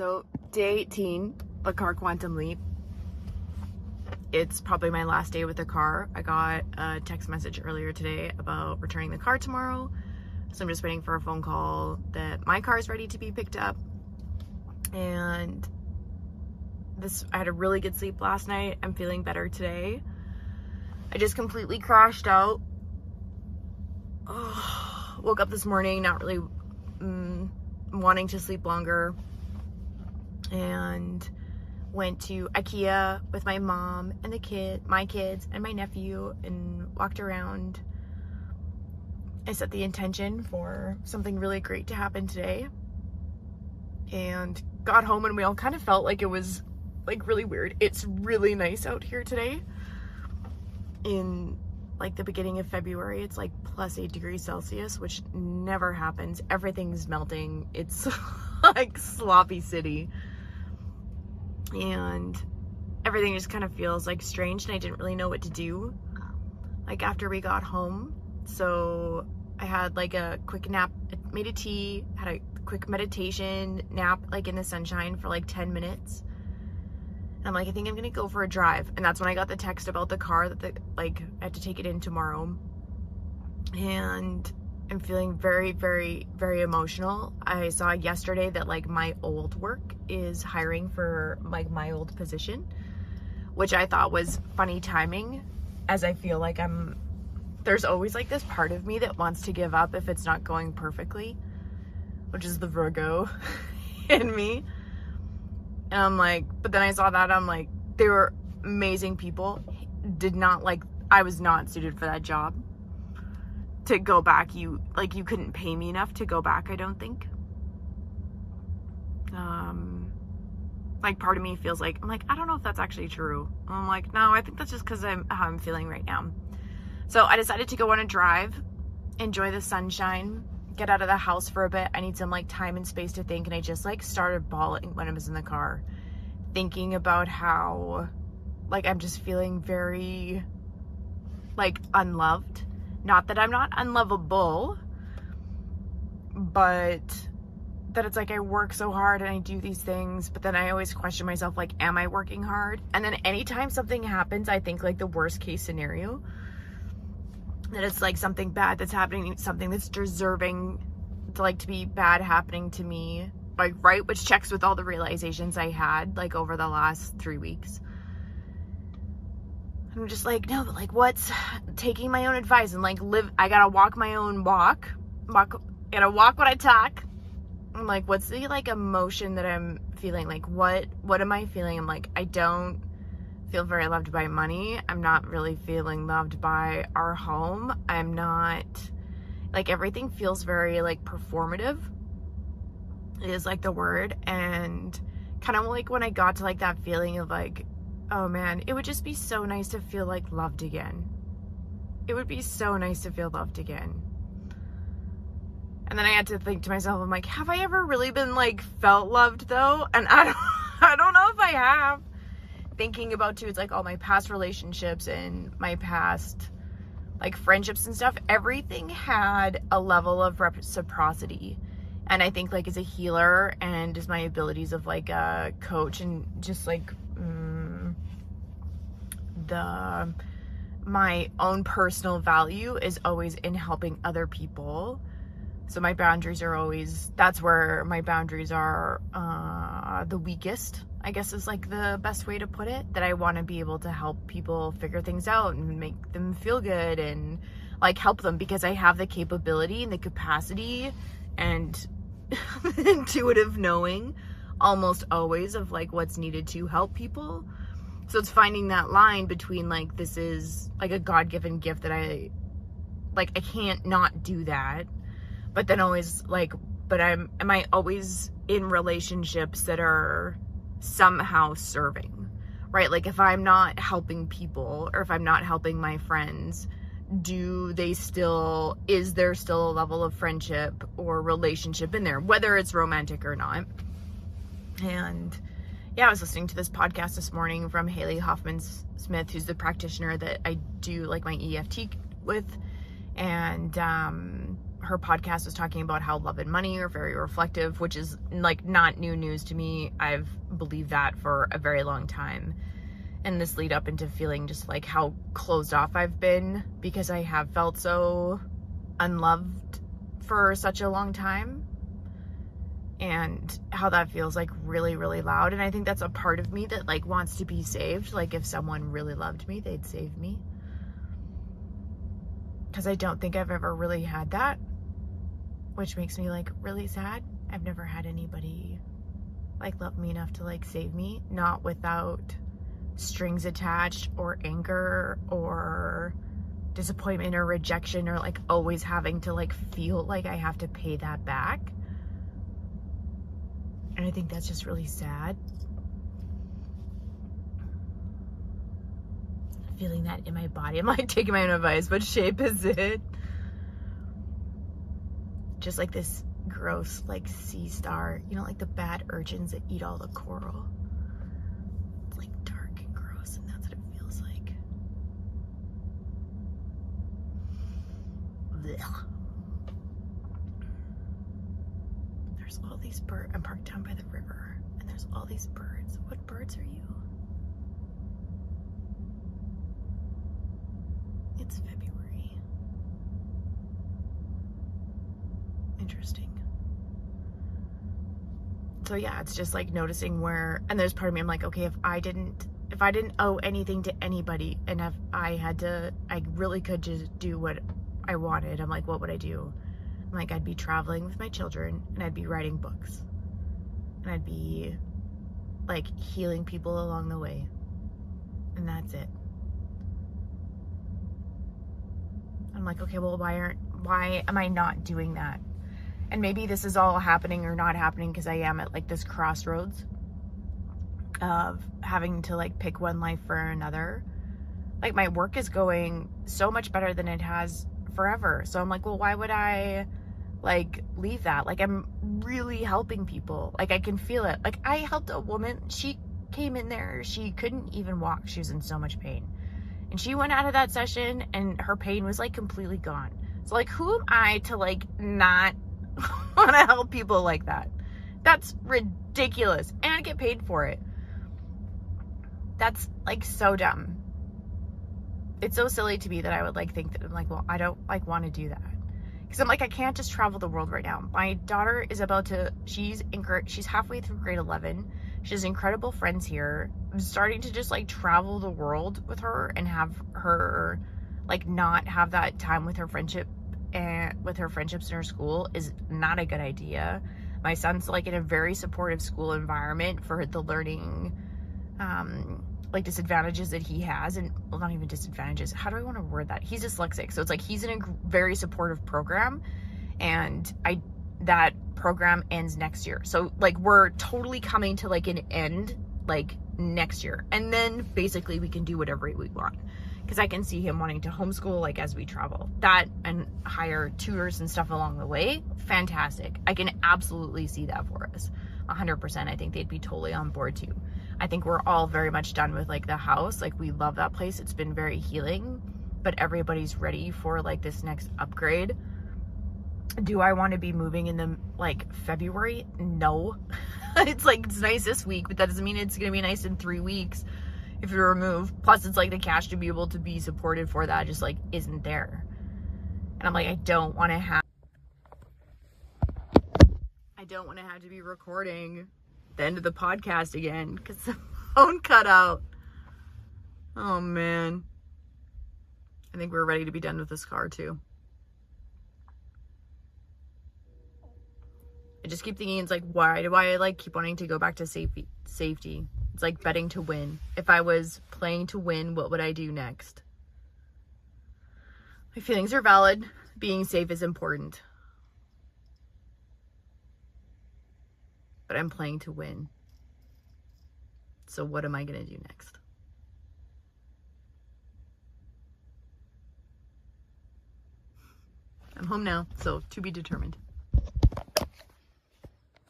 So day 18, a car quantum leap. It's probably my last day with the car. I got a text message earlier today about returning the car tomorrow. So I'm just waiting for a phone call that my car is ready to be picked up. And I had a really good sleep last night. I'm feeling better today. I just completely crashed out. Woke up this morning not really wanting to sleep longer, and went to IKEA with my mom and my kids and my nephew, and walked around. I set the intention for something really great to happen today, and got home and we all kind of felt like it was like really weird. It's really nice out here today. In like the beginning of February, it's like plus 8 degrees Celsius, which never happens. Everything's melting. It's like sloppy city. And everything just kind of feels like strange, and I didn't really know what to do like after we got home. So I had like a quick nap, made a tea, had a quick meditation nap like in the sunshine for like 10 minutes. And I'm like, I think I'm gonna go for a drive. And that's when I got the text about the car that I had to take it in tomorrow. And I'm feeling very, very, very emotional. I saw yesterday that like my old work is hiring for like my old position, which I thought was funny timing, as I feel like there's always like this part of me that wants to give up if it's not going perfectly, which is the Virgo in me. And I'm like, but then I saw that, I'm like, they were amazing people. I was not suited for that job. To go back, you couldn't pay me enough to go back, I don't think. Like part of me feels like, I'm like, I don't know if that's actually true. I'm like, no, I think that's just because how I'm feeling right now. So I decided to go on a drive, enjoy the sunshine, get out of the house for a bit. I need some like time and space to think. And I just like started bawling when I was in the car, thinking about how like I'm just feeling very like unloved. Not that I'm not unlovable, but that it's like I work so hard and I do these things, but then I always question myself, like, am I working hard? And then anytime something happens, I think like the worst case scenario, that it's like something bad that's happening, something that's deserving to be bad happening to me, like, right? Which checks with all the realizations I had like over the last 3 weeks. I'm just like, no, but like, what's taking my own advice and like I gotta walk my own walk. Gotta walk what I talk. I'm like, what's the like emotion that I'm feeling? Like, what am I feeling? I'm like, I don't feel very loved by money. I'm not really feeling loved by our home. I'm not, like, everything feels very like performative is like the word. And kind of like when I got to like that feeling of like, oh man, it would just be so nice to feel like loved again. It would be so nice to feel loved again. And then I had to think to myself, I'm like, have I ever really been like felt loved though? And I don't know if I have. Thinking about too, it's like all my past relationships and my past like friendships and stuff, everything had a level of reciprocity. And I think like as a healer and as my abilities of like a coach and just like my own personal value is always in helping other people. So my boundaries are always, that's where my boundaries are the weakest, I guess is like the best way to put it, that I want to be able to help people figure things out and make them feel good and like help them, because I have the capability and the capacity and intuitive knowing almost always of like what's needed to help people. So it's finding that line between like, this is like a God-given gift that I can't not do that. But then always like, but am I always in relationships that are somehow serving, right? Like if I'm not helping people or if I'm not helping my friends, is there still a level of friendship or relationship in there, whether it's romantic or not? And yeah, I was listening to this podcast this morning from Haley Hoffman Smith, who's the practitioner that I do like my EFT with. And her podcast was talking about how love and money are very reflective, which is like not new news to me. I've believed that for a very long time. And this lead up into feeling just like how closed off I've been because I have felt so unloved for such a long time, and how that feels like really, really loud. And I think that's a part of me that like wants to be saved. Like if someone really loved me, they'd save me. Because I don't think I've ever really had that, which makes me like really sad. I've never had anybody like love me enough to like save me, not without strings attached or anger or disappointment or rejection, or like always having to like feel like I have to pay that back. And I think that's just really sad. Feeling that in my body. I'm like taking my own advice. What shape is it? Just like this gross like sea star, you know, like the bad urchins that eat all the coral. It's like dark and gross, and that's what it feels like. Blech. There's all these birds. I'm parked down by the river, and there's all these birds. What birds are you? It's February. Interesting. So yeah, it's just like noticing where, and there's part of me, I'm like, okay, if I didn't owe anything to anybody, and if I really could just do what I wanted, I'm like, what would I do? I'm like, I'd be traveling with my children, and I'd be writing books, and I'd be like healing people along the way, and that's it. I'm like, okay, well, why am I not doing that? And maybe this is all happening or not happening because I am at like this crossroads of having to like pick one life for another. Like my work is going so much better than it has forever. So I'm like, well, why would I like leave that? Like I'm really helping people. Like I can feel it. Like I helped a woman. She came in there. She couldn't even walk. She was in so much pain. And she went out of that session and her pain was like completely gone. So like, who am I to like not want to help people like that? That's ridiculous. And I get paid for it. That's like so dumb. It's so silly to me that I would like think that I'm like, well, I don't like want to do that. Because I'm like, I can't just travel the world right now. My daughter is she's halfway through grade 11. She has incredible friends here. I'm starting to just like travel the world with her and have her like not have that time with her friendship and with her friendships in her school is not a good idea. My son's like in a very supportive school environment for the learning like disadvantages that he has, and well, not even disadvantages. How do I want to word that? He's dyslexic. So it's like he's in a very supportive program, and that program ends next year. So like we're totally coming to like an end like next year, and then basically we can do whatever we want, because I can see him wanting to homeschool like as we travel, that and hire tutors and stuff along the way. Fantastic. I can absolutely see that for us 100%. I think they'd be totally on board too. I think we're all very much done with like the house. Like we love that place. It's been very healing, but everybody's ready for like this next upgrade. Do I want to be moving in the like February? No. It's like, it's nice this week, but that doesn't mean it's going to be nice in 3 weeks if you remove. Plus it's like the cash to be able to be supported for that just like isn't there. And I'm like, I don't want to have to be recording the end of the podcast again because the phone cut out. Oh man. I think we're ready to be done with this car too. I just keep thinking, it's like, why do I like keep wanting to go back to safety? It's like betting to win. If I was playing to win, what would I do next? My feelings are valid. Being safe is important. But I'm playing to win. So what am I going to do next? I'm home now, so to be determined.